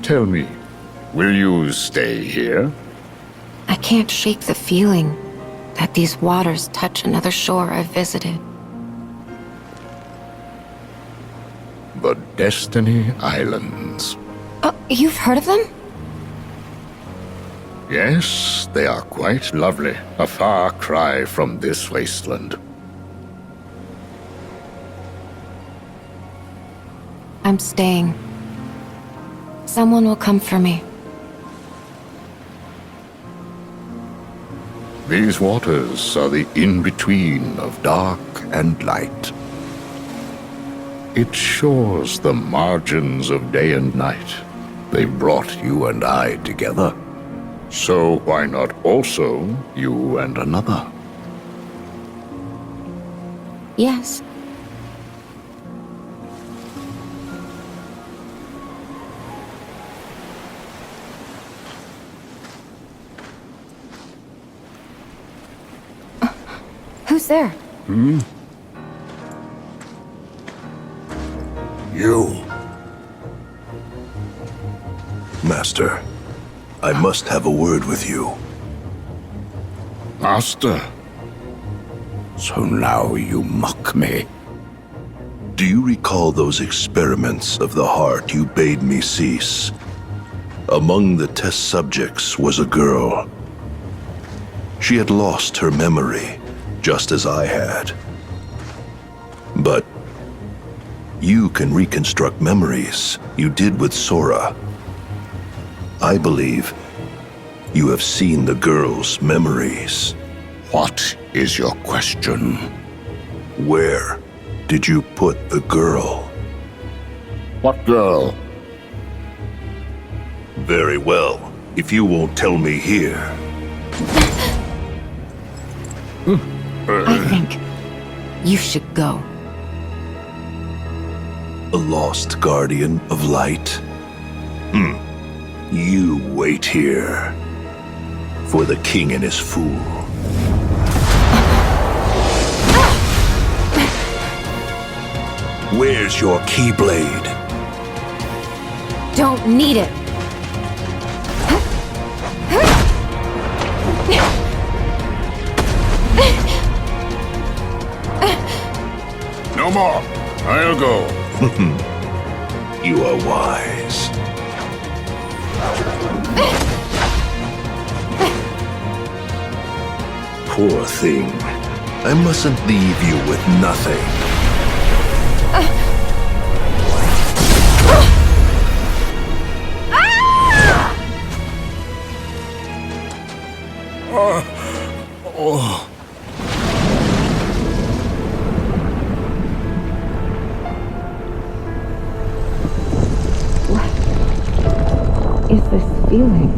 Tell me, will you stay here? I can't shake the feeling that these waters touch another shore I've visited. The Destiny Islands. Oh, you've heard of them? Yes, they are quite lovely. A far cry from this wasteland. I'm staying. Someone will come for me. These waters are the in-between of dark and light. It shores the margins of day and night. They brought you and I together. So why not also you and another? Yes. Who's there? You. Master, I must have a word with you. Master. So now you mock me. Do you recall those experiments of the heart you bade me cease? Among the test subjects was a girl. She had lost her memory, just as I had. But you can reconstruct memories you did with Sora. I believe you have seen the girl's memories. What is your question? Where did you put the girl? What girl? Very well, if you won't tell me here. I think you should go. A lost guardian of light? You wait here. For the king and his fool. Where's your keyblade? Don't need it. No more. I'll go. You are wise. Poor thing. I mustn't leave you with nothing. What is this feeling?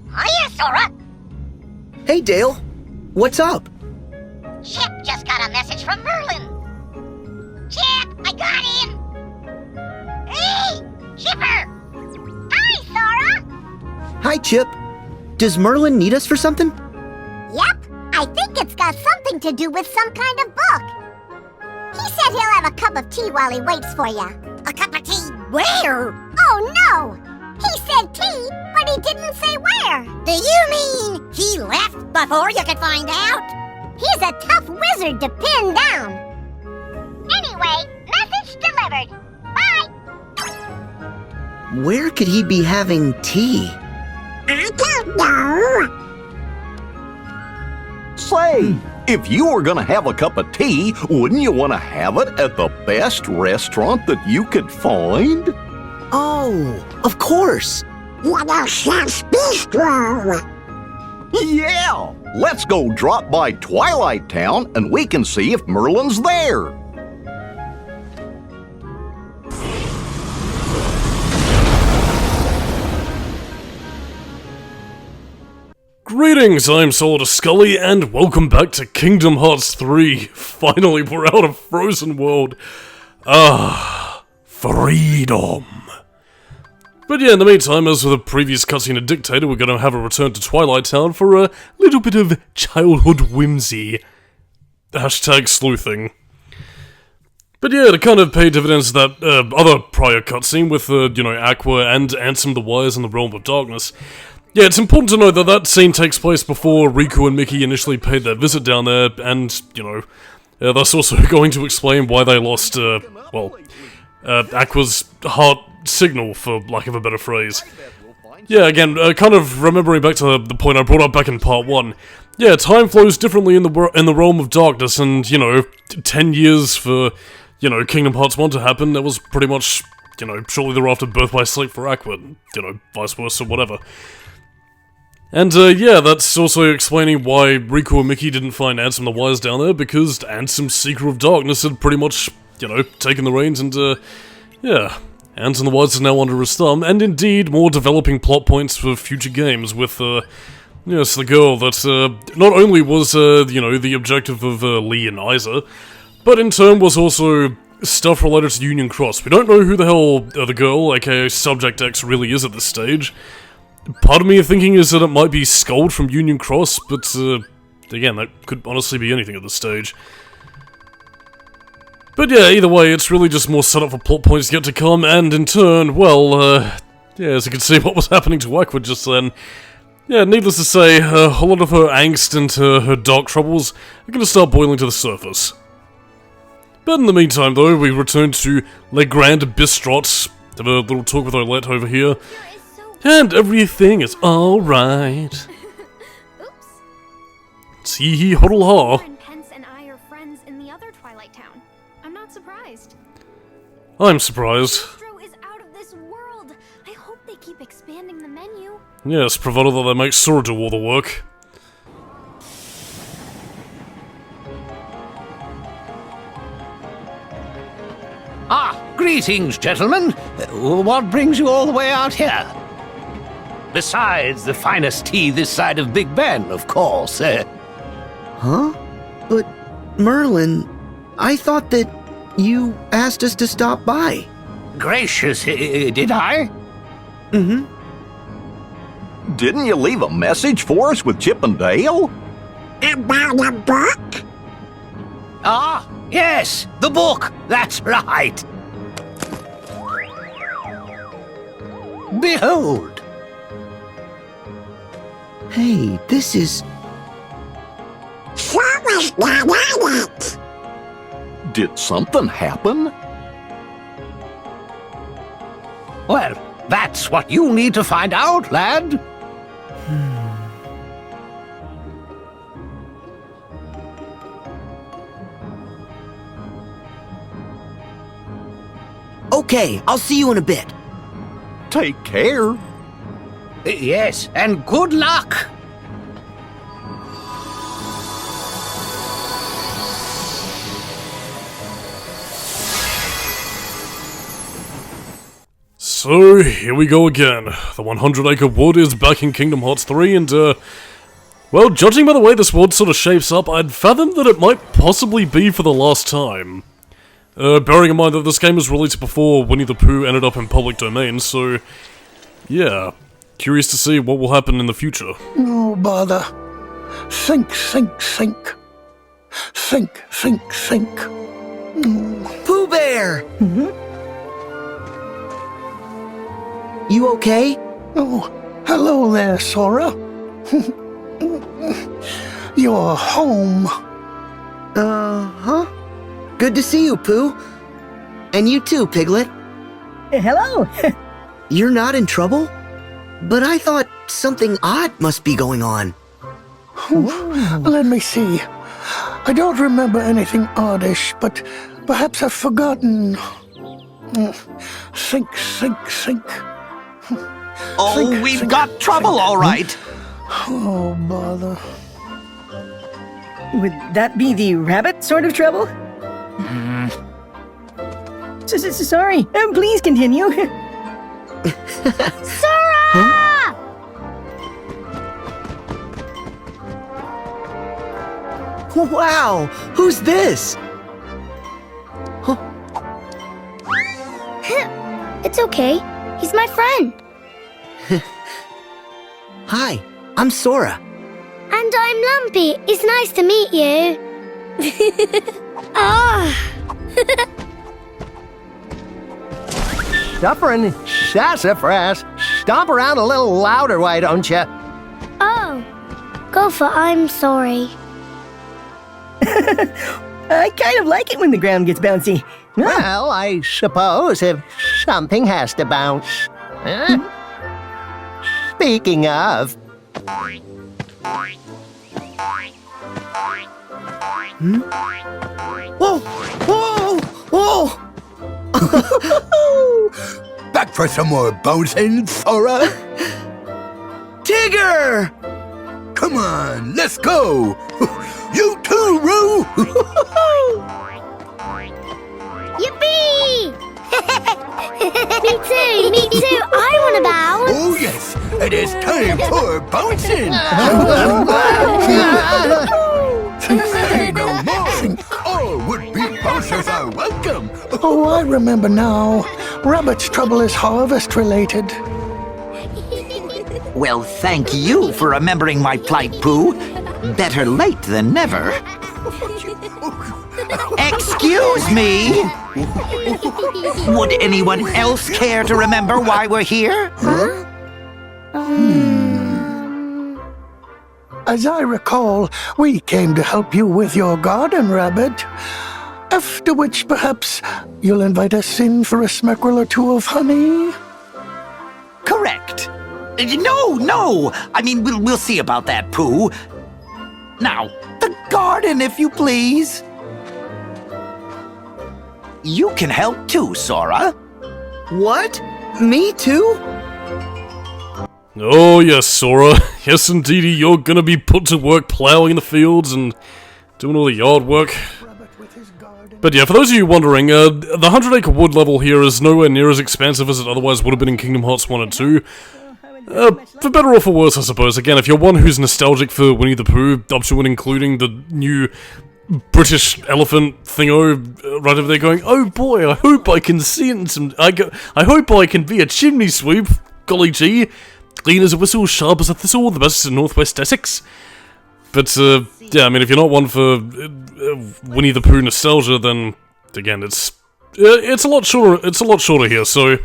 Hiya, Sora! Hey, Dale. What's up? Chip just got a message from Merlin. Chip, I got him! Hey, Chipper! Hi, Sora! Hi, Chip. Does Merlin need us for something? Yep, I think it's got something to do with some kind of book. He said he'll have a cup of tea while he waits for you. A cup of tea where? Oh, no! He said tea, but he didn't say where. Do you mean he left before you could find out? He's a tough wizard to pin down. Anyway, message delivered. Bye! Where could he be having tea? I don't know. Say, if you were gonna have a cup of tea, wouldn't you want to have it at the best restaurant that you could find? Oh, of course. Yeah! Let's go drop by Twilight Town and we can see if Merlin's there. Greetings, I'm Solidus-Skully, and welcome back to Kingdom Hearts 3. Finally, we're out of Frozen World. Freedom. But yeah, in the meantime, as with the previous cutscene had dictated, we're going to have a return to Twilight Town for a little bit of childhood whimsy. Hashtag sleuthing. But yeah, to kind of pay dividends to that other prior cutscene with, Aqua and Ansem the Wise in the Realm of Darkness. Yeah, it's important to note that that scene takes place before Riku and Mickey initially paid their visit down there, and, that's also going to explain why they lost, Aqua's heart signal, for lack of a better phrase. Yeah, again, kind of remembering back to the point I brought up back in part 1. Yeah, time flows differently in the Realm of Darkness, and, 10 years for, Kingdom Hearts 1 to happen, that was pretty much, shortly thereafter Birth by Sleep for Aqua, vice versa, whatever. And, that's also explaining why Riku and Mickey didn't find Ansem the Wise down there, because Ansem, Seeker of Darkness, had pretty much, taken the reins, and, Ansem the Wise is now under his thumb, and indeed, more developing plot points for future games with, yes, the girl that, not only was, the objective of, Lee and Isa, but in turn was also stuff related to Union Cross. We don't know who the hell the girl, aka Subject X, really is at this stage. Part of me thinking is that it might be Skuld from Union Cross, but, again, that could honestly be anything at this stage. But yeah, either way, it's really just more setup for plot points yet to come, and in turn, well, as you can see what was happening to Aqua just then. Yeah, needless to say, a lot of her angst and her dark troubles are going to start boiling to the surface. But in the meantime, though, we return to Le Grand Bistrot, have a little talk with Olette over here, and everything is alright. Oops. See he huddle ha. Pence and I are friends in the other Twilight Town. I'm not surprised. I'm surprised. Bistro is out of this world. I hope they keep expanding the menu. Yes, provided that they make Sora do all the work. Ah, greetings, gentlemen. What brings you all the way out here? Besides the finest tea this side of Big Ben, of course. Huh? But, Merlin, I thought that you asked us to stop by. Gracious, did I? Mm-hmm. Didn't you leave a message for us with Chip and Dale? About a book? Ah, yes, the book. That's right. Behold. Hey, this is... Sora's not on it. Did something happen? Well, that's what you need to find out, lad. Okay, I'll see you in a bit. Take care. Yes, and good luck. So, here we go again. The 100-acre wood is back in Kingdom Hearts 3, and, well, judging by the way this world sort of shapes up, I'd fathom that it might possibly be for the last time. Bearing in mind that this game was released before Winnie the Pooh ended up in public domain, so, yeah, curious to see what will happen in the future. No bother. Think, think, think. Think, think, think. Pooh Bear! You okay? Oh, hello there, Sora. You're home. Uh-huh. Good to see you, Pooh. And you too, Piglet. Hello. You're not in trouble? But I thought something odd must be going on. Let me see. I don't remember anything oddish, but perhaps I've forgotten. Think, think, think. Oh, Think, we've think, got trouble, think. all right. Oh, bother. Would that be the rabbit sort of trouble? Sorry. Please continue. Sora! Wow! Who's this? It's okay. He's my friend. Hi, I'm Sora. And I'm Lumpy. It's nice to meet you. Ah. Suffering sassafras. Stomp around a little louder, why don't you? Oh. Go for I'm sorry. I kind of like it when the ground gets bouncy. Well, I suppose if something has to bounce. Huh? Speaking of... Whoa! Whoa! Whoa! Back for some more bouncing, Sora? Tigger! Come on, let's go! You too, Roo! Yippee! Me too, me too. I want to bounce. Oh yes, it is time for bouncing! Say no more! All would-be bouncers are welcome! Oh, I remember now. Rabbit's trouble is harvest-related. Well, thank you for remembering my plight, Pooh. Better late than never. Excuse me? Would anyone else care to remember why we're here? Huh? As I recall, we came to help you with your garden, Rabbit. After which, perhaps, you'll invite us in for a smeckerel or two of honey? Correct. No! I mean, we'll see about that, Pooh. Now, the garden, if you please. You can help too, Sora. What? Me too? Oh yes, Sora. Yes indeedy, you're gonna be put to work plowing the fields and doing all the yard work. But yeah, for those of you wondering, the 100 Acre Wood level here is nowhere near as expansive as it otherwise would have been in Kingdom Hearts 1 and 2. For better or for worse, I suppose. Again, if you're one who's nostalgic for Winnie the Pooh, up to and including the new British elephant thingo right over there going, oh boy, I hope I can see it in some... I hope I can be a chimney sweep, golly gee. Clean as a whistle, sharp as a thistle, the best in Northwest Essex. But, yeah, I mean, if you're not one for Winnie the Pooh nostalgia, then, again, it's a lot shorter here, so...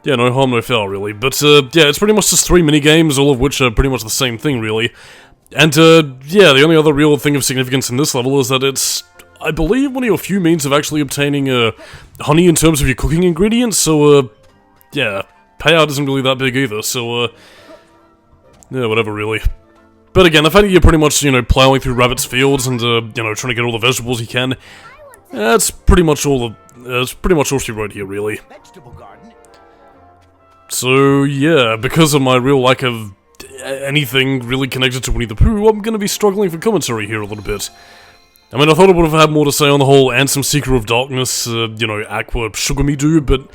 Yeah, no harm, no foul, really. But, yeah, it's pretty much just 3 mini-games, all of which are pretty much the same thing, really. And, yeah, the only other real thing of significance in this level is that it's, I believe, one of your few means of actually obtaining, honey in terms of your cooking ingredients, so, yeah, payout isn't really that big either, so, yeah, whatever, really. But again, the fact that you're pretty much, you know, plowing through Rabbit's fields and, you know, trying to get all the vegetables you can, that's pretty much all she wrote here, really. So, yeah, because of my real lack of anything really connected to Winnie the Pooh, I'm gonna be struggling for commentary here a little bit. I mean, I thought I would have had more to say on the whole Ansem Seeker of Darkness, you know, Aqua Sugar Me Doo, but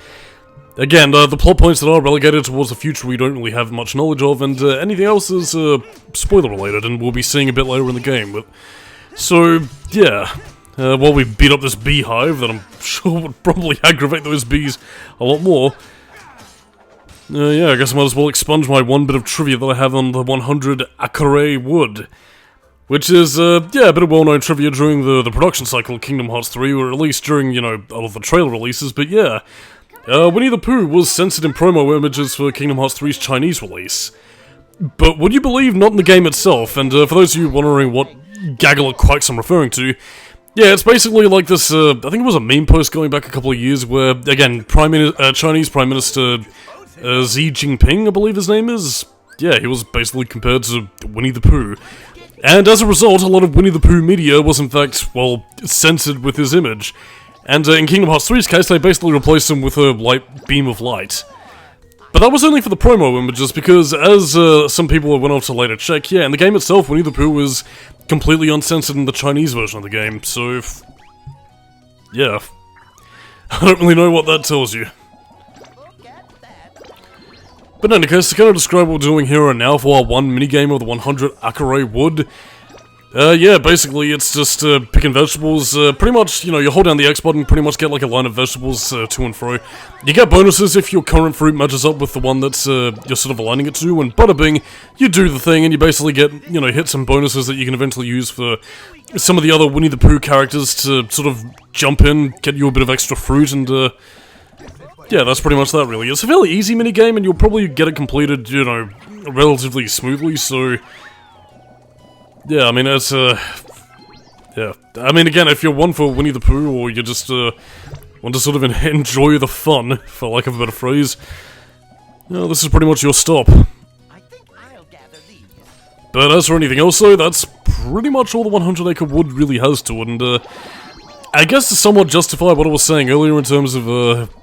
again, the plot points that are relegated towards the future we don't really have much knowledge of, and anything else is spoiler related, and we'll be seeing a bit later in the game. But so, yeah, while we beat up this beehive that I'm sure would probably aggravate those bees a lot more, yeah, I guess I might as well expunge my one bit of trivia that I have on the 100 Acre Wood. Which is, yeah, a bit of well-known trivia during the production cycle of Kingdom Hearts 3, or at least during, you know, all of the trailer releases, but yeah. Winnie the Pooh was censored in promo images for Kingdom Hearts 3's Chinese release. But would you believe not in the game itself, and for those of you wondering what gaggle of quacks I'm referring to, yeah, it's basically like this, I think it was a meme post going back a couple of years where, again, Chinese Prime Minister Xi Jinping, I believe his name is, yeah, he was basically compared to Winnie the Pooh. And as a result, a lot of Winnie the Pooh media was in fact, well, censored with his image. And in Kingdom Hearts 3's case, they basically replaced him with a beam of light. But that was only for the promo images, because as some people went off to later check, yeah, in the game itself, Winnie the Pooh was completely uncensored in the Chinese version of the game, so... yeah. I don't really know what that tells you. But in any case, to kind of describe what we're doing here and now for our one minigame of the 100 Acre Wood, Yeah, basically it's just picking vegetables. Pretty much, you know, you hold down the X button, pretty much get like a line of vegetables to and fro. You get bonuses if your current fruit matches up with the one that's you're sort of aligning it to, and bada bing, you do the thing, and you basically get, you know, hit some bonuses that you can eventually use for some of the other Winnie the Pooh characters to sort of jump in, get you a bit of extra fruit, and yeah, that's pretty much that really. It's a fairly easy minigame, and you'll probably get it completed, you know, relatively smoothly, so... Yeah, I mean, it's, yeah. I mean, again, if you're one for Winnie the Pooh, or you just, want to sort of enjoy the fun, for lack of a better phrase, you know, this is pretty much your stop. But as for anything else, though, that's pretty much all the 100 Acre Wood really has to it, and, I guess to somewhat justify what I was saying earlier in terms of,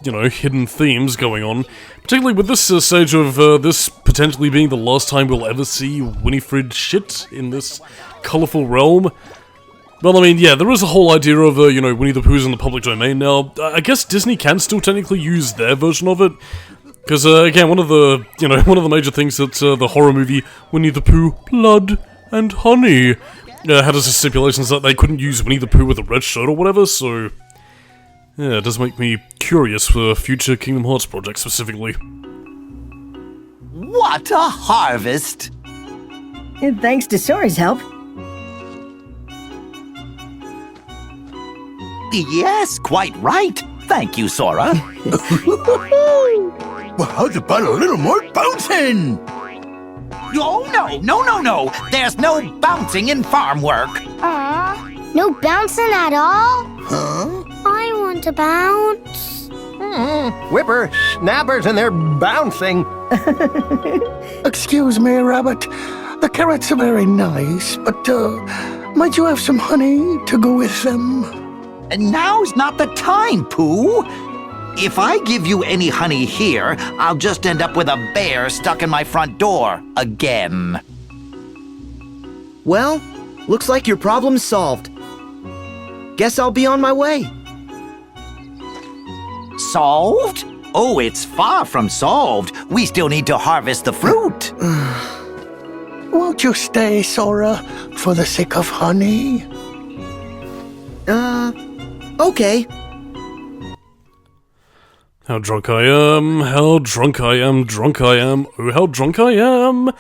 you know, hidden themes going on, particularly with this stage of this potentially being the last time we'll ever see Winifred shit in this colourful realm. Well, I mean, yeah, there is a whole idea of, you know, Winnie the Pooh's in the public domain now. I guess Disney can still technically use their version of it, because, again, one of the, you know, one of the major things that the horror movie Winnie the Pooh, Blood and Honey had as a stipulations that they couldn't use Winnie the Pooh with a red shirt or whatever, so... Yeah, it does make me curious for future Kingdom Hearts projects specifically. What a harvest! And thanks to Sora's help. Yes, quite right. Thank you, Sora. Well, how's about a little more bouncing? Oh, no. There's no bouncing in farm work. Aw, no bouncing at all? Huh? I want to bounce. Whipper-snappers and they're bouncing. Excuse me, Rabbit. The carrots are very nice, but, might you have some honey to go with them? And now's not the time, Pooh. If I give you any honey here, I'll just end up with a bear stuck in my front door again. Well, looks like your problem's solved. Guess I'll be on my way. Solved? Oh, it's far from solved. We still need to harvest the fruit. Won't you stay, Sora, for the sake of honey? Okay. How drunk I am, how drunk I am, oh how drunk I am.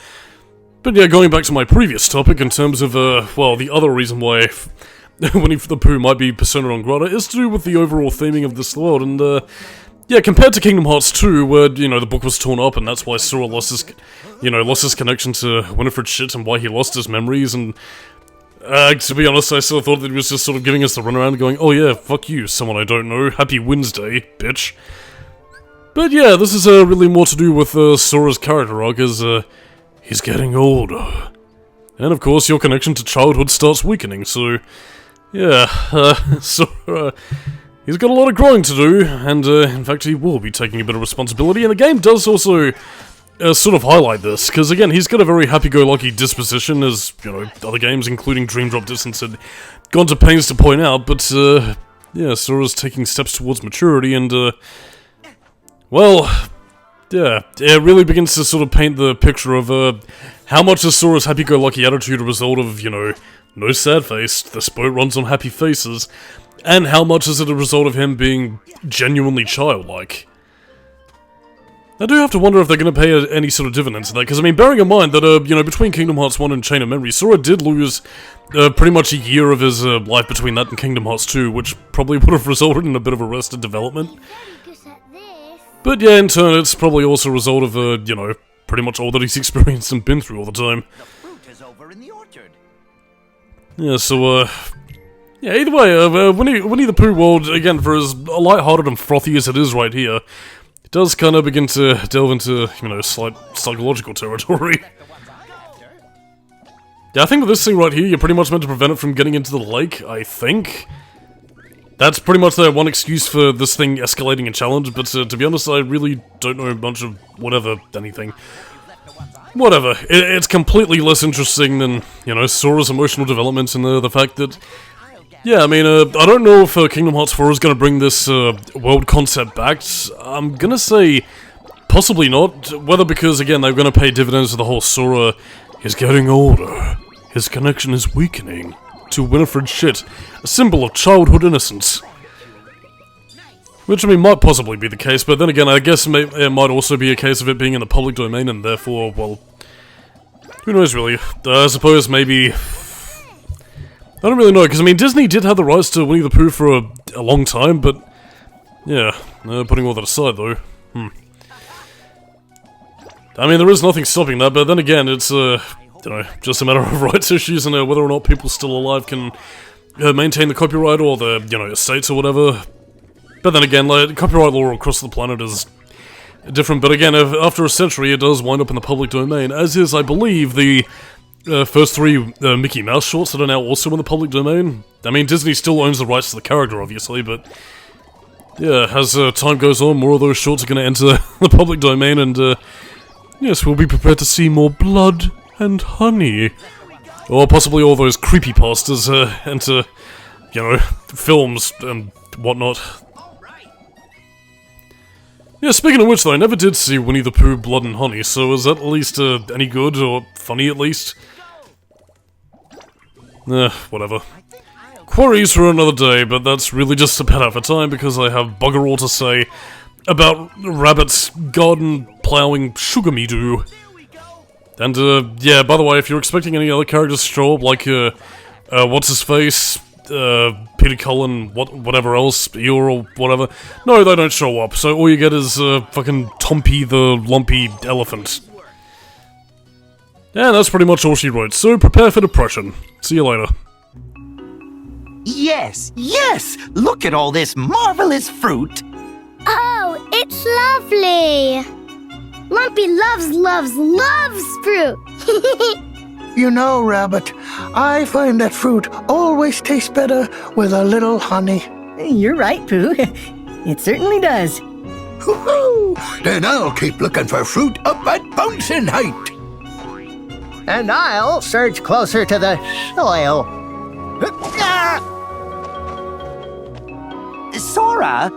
But yeah, going back to my previous topic in terms of, well, the other reason why Winnie the Pooh might be persona non grata is to do with the overall theming of this world, and, yeah, compared to Kingdom Hearts 2, where, you know, the book was torn up, and that's why Sora lost his, you know, lost his connection to Winifred's shit, and why he lost his memories, and, to be honest, I still thought that he was just sort of giving us the runaround, going, oh yeah, fuck you, someone I don't know, happy Wednesday, bitch. But yeah, this is really more to do with Sora's character arc, as he's getting older. And of course, your connection to childhood starts weakening, so yeah, Sora, he's got a lot of growing to do, and in fact he will be taking a bit of responsibility, and the game does also sort of highlight this, because again, he's got a very happy-go-lucky disposition, as, you know, other games, including Dream Drop Distance, had gone to pains to point out, but yeah, Sora's taking steps towards maturity, and well, yeah, it really begins to sort of paint the picture of, how much is Sora's happy-go-lucky attitude a result of, you know, no sad face, this boat runs on happy faces, and how much is it a result of him being genuinely childlike. I do have to wonder if they're going to pay any sort of dividends to that, because, I mean, bearing in mind that, you know, between Kingdom Hearts 1 and Chain of Memories, Sora did lose pretty much a year of his life between that and Kingdom Hearts 2, which probably would have resulted in a bit of arrested development. But yeah, in turn, it's probably also a result of, you know, pretty much all that he's experienced and been through all the time. The fruit is over in the orchard. Yeah, so, yeah, either way, Winnie the Pooh world, again, for as lighthearted and frothy as it is right here, it does kind of begin to delve into, you know, slight psychological territory. Yeah, I think with this thing right here, you're pretty much meant to prevent it from getting into the lake, I think. That's pretty much the one excuse for this thing escalating a challenge, but to be honest, I really don't know much of anything. Whatever, it's completely less interesting than, you know, Sora's emotional development and the fact that, yeah, I mean, I don't know if Kingdom Hearts 4 is going to bring this world concept back. I'm gonna say possibly not, whether because, again, they're going to pay dividends to the whole Sora is getting older his connection is weakening to Winifred shit, a symbol of childhood innocence. Which, I mean, might possibly be the case, but then again, I guess it might also be a case of it being in the public domain, and therefore, well, who knows really? I suppose maybe... I don't really know, because I mean, Disney did have the rights to Winnie the Pooh for a long time, but... yeah, putting all that aside though, I mean, there is nothing stopping that, but then again, it's, you know, just a matter of rights issues and whether or not people still alive can maintain the copyright or the, you know, estates or whatever. But then again, like, copyright law across the planet is different, but again, after a century, it does wind up in the public domain, as is, I believe, the first 3 Mickey Mouse shorts that are now also in the public domain. I mean, Disney still owns the rights to the character, obviously, but... yeah, as time goes on, more of those shorts are going to enter the public domain, and yes, we'll be prepared to see more blood and honey. Or possibly all those creepypastas enter, you know, films and whatnot. Yeah, speaking of which though, I never did see Winnie the Pooh Blood and Honey, so is that at least any good, or funny at least? Whatever. Queries for another day, but that's really just about out for time because I have bugger all to say about Rabbit's garden plowing sugar-me-doo. And, yeah, by the way, if you're expecting any other characters to show up, like, what's-his-face, Peter Cullen, whatever else, Eeyore or whatever, no, they don't show up, so all you get is, fucking Tompy the Lumpy Elephant. And that's pretty much all she wrote, so prepare for depression. See you later. Yes, yes! Look at all this marvelous fruit! Oh, it's lovely! Lumpy loves fruit! You know, Rabbit, I find that fruit always tastes better with a little honey. You're right, Pooh. It certainly does. Hoo-hoo! Then I'll keep looking for fruit up at bouncing height. And I'll surge closer to the soil. Sora,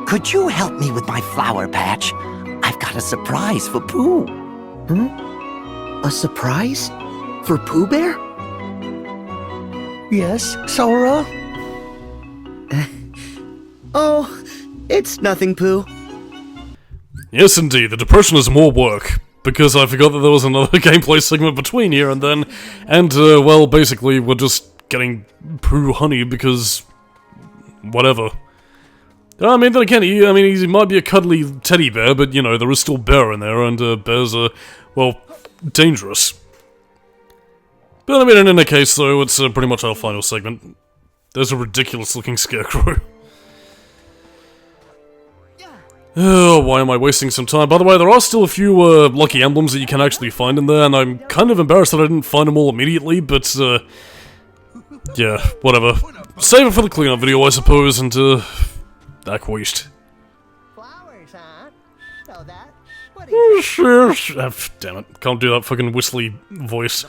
could you help me with my flower patch? I've got a surprise for Pooh. A surprise? For Pooh Bear? Yes, Sora? Oh, it's nothing, Pooh. Yes, indeed, the depression is more work. Because I forgot that there was another gameplay segment between here and then. And, well, basically, we're just getting Pooh honey because... whatever. I mean, then again, he might be a cuddly teddy bear, but, you know, there is still bear in there, and bears are, well, dangerous. But, I mean, in any case, though, it's pretty much our final segment. There's a ridiculous-looking scarecrow. Oh, why am I wasting some time? By the way, there are still a few, lucky emblems that you can actually find in there, and I'm kind of embarrassed that I didn't find them all immediately, but, yeah, whatever. Save it for the cleanup video, I suppose, and, acquaist. Flowers, huh? So that's what Damn it, can't do that fucking whistly voice.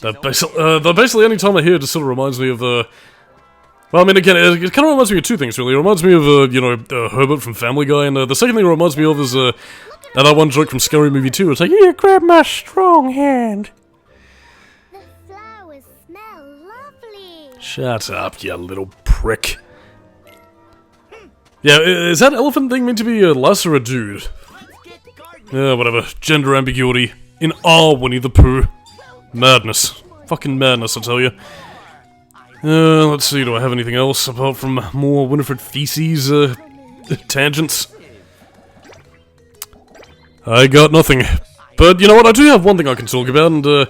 That basically any time I hear it just sort of reminds me of, well, I mean, again, it kind of reminds me of 2 things, really. It reminds me of, you know, Herbert from Family Guy, and the second thing it reminds me of is, that one joke from Scary Movie 2. It's like, here, grab my strong hand. The flowers smell lovely. Shut up, you little prick. Yeah, is that elephant thing meant to be a lass or a dude? Yeah, whatever. Gender ambiguity. In our Winnie the Pooh. Madness. Fucking madness, I tell you. Let's see, do I have anything else apart from more Winifred feces, tangents? I got nothing. But you know what, I do have one thing I can talk about, and, you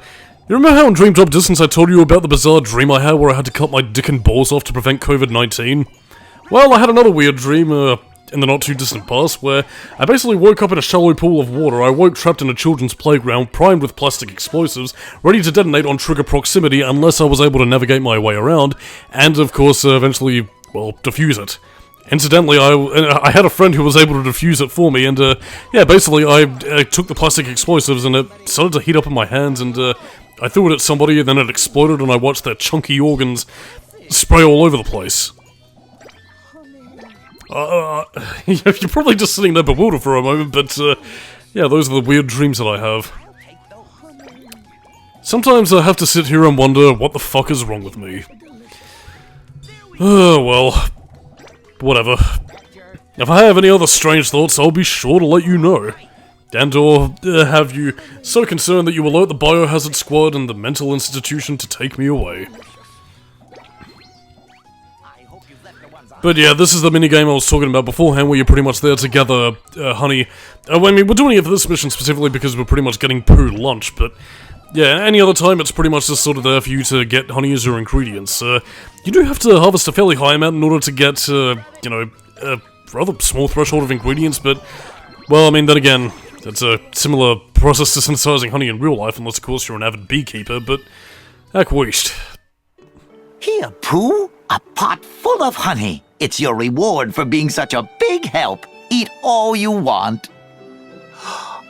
remember how in Dream Drop Distance I told you about the bizarre dream I had where I had to cut my dick and balls off to prevent COVID-19? Well, I had another weird dream, in the not-too-distant past, where I basically woke up in a shallow pool of water. I woke trapped in a children's playground, primed with plastic explosives, ready to detonate on trigger proximity unless I was able to navigate my way around, and, of course, eventually, well, defuse it. Incidentally, I had a friend who was able to defuse it for me, and, yeah, basically, I took the plastic explosives, and it started to heat up in my hands, and, I threw it at somebody, and then it exploded, and I watched their chunky organs spray all over the place. You're probably just sitting there bewildered for a moment, but, yeah, those are the weird dreams that I have. Sometimes I have to sit here and wonder what the fuck is wrong with me. Oh, well. Whatever. If I have any other strange thoughts, I'll be sure to let you know. And/or have you so concerned that you alert the Biohazard Squad and the mental institution to take me away. But yeah, this is the minigame I was talking about beforehand, where you're pretty much there to gather honey. I mean, we're doing it for this mission specifically because we're pretty much getting Pooh lunch, but yeah, any other time it's pretty much just sort of there for you to get honey as your ingredients. You do have to harvest a fairly high amount in order to get, you know, a rather small threshold of ingredients, but, well, I mean, then again, it's a similar process to synthesizing honey in real life, unless of course you're an avid beekeeper, but heck wished. Here, Pooh, a pot full of honey. It's your reward for being such a big help. Eat all you want.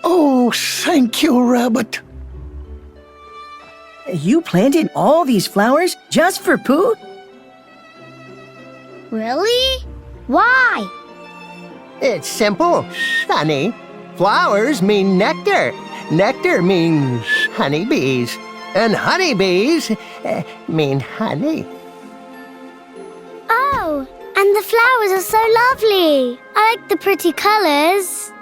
Oh, thank you, Rabbit. You planted all these flowers just for Pooh? Really? Why? It's simple, honey. Flowers mean nectar. Nectar means honeybees. And honeybees mean honey. Oh, and the flowers are so lovely. I like the pretty colors.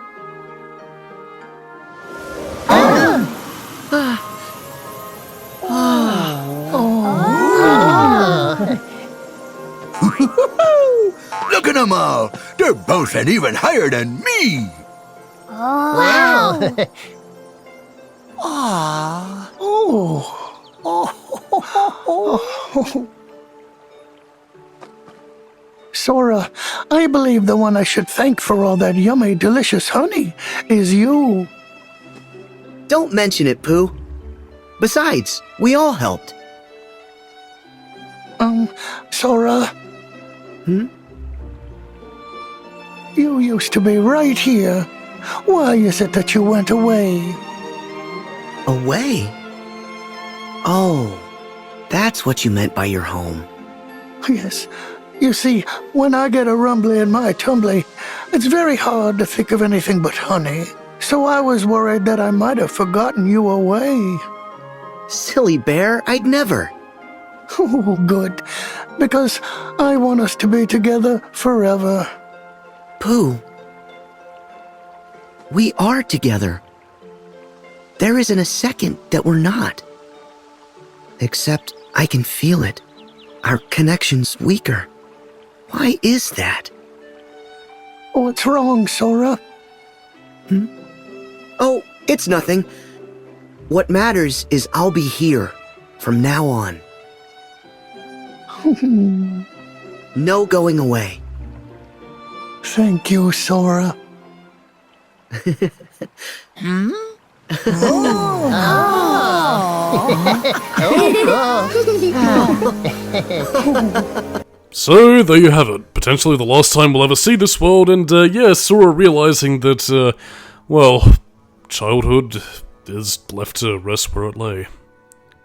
Look at them all. They're boasting even higher than me. Oh. Ah. Oh. Sora, I believe the one I should thank for all that yummy, delicious honey is you. Don't mention it, Pooh. Besides, we all helped. Sora? You used to be right here. Why is it that you went away? Away? Oh, that's what you meant by your home. Yes. You see, when I get a rumbly in my tumbly, it's very hard to think of anything but honey. So I was worried that I might have forgotten you away. Silly bear, I'd never. Oh, good. Because I want us to be together forever. Pooh, we are together. There isn't a second that we're not. Except I can feel it. Our connection's weaker. Why is that? What's wrong, Sora? Oh, it's nothing. What matters is I'll be here from now on. No going away. Thank you, Sora. So, there you have it. Potentially the last time we'll ever see this world, and yeah, Sora realizing that, well, childhood is left to rest where it lay.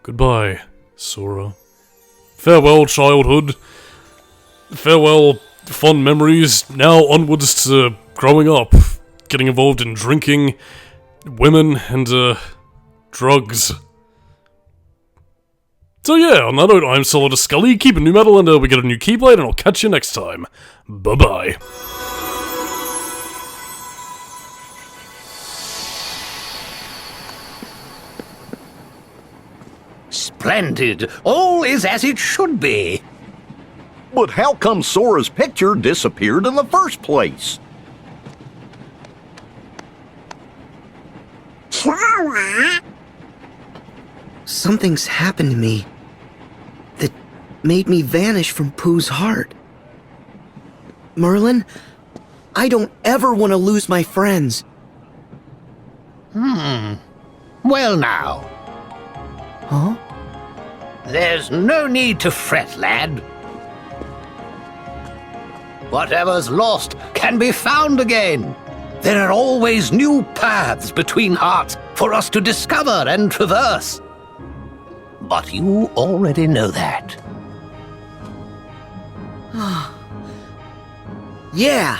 Goodbye, Sora. Farewell, childhood. Farewell, fond memories. Now onwards to growing up, getting involved in drinking, women, and, drugs. So yeah, on that note, I'm Solidus-Skully, keep it new metal, and we get a new Keyblade, and I'll catch you next time. Bye-bye. Splendid. All is as it should be. But how come Sora's picture disappeared in the first place? Sora? Something's happened to me that made me vanish from Pooh's heart. Merlin, I don't ever want to lose my friends. Well now. Huh? There's no need to fret, lad. Whatever's lost can be found again. There are always new paths between hearts for us to discover and traverse. But you already know that. Yeah.